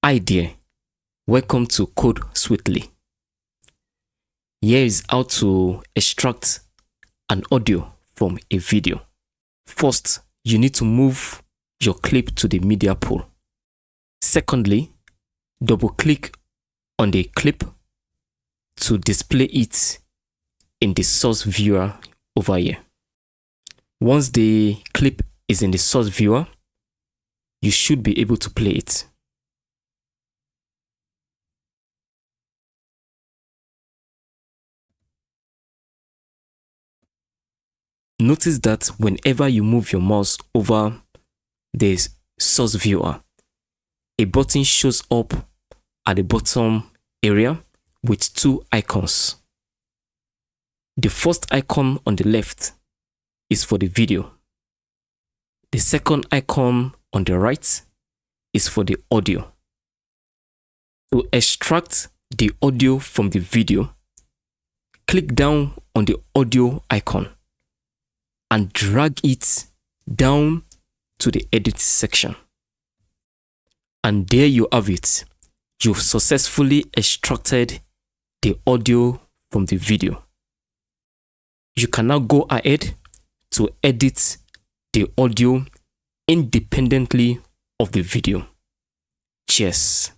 Hi there, welcome to CodeSweetly. Here is how to extract an audio from a video. First, you need to move your clip to the media pool. Secondly, double-click on the clip to display it in the source viewer over here. Once the clip is in the source viewer, you should be able to play it. Notice that whenever you move your mouse over the source viewer, a button shows up at the bottom area with two icons. The first icon on the left is for the video. The second icon on the right is for the audio. To extract the audio from the video, click down on the audio icon and drag it down to the edit section. And there you have it. You've successfully extracted the audio from the video. You can now go ahead to edit the audio independently of the video. Cheers.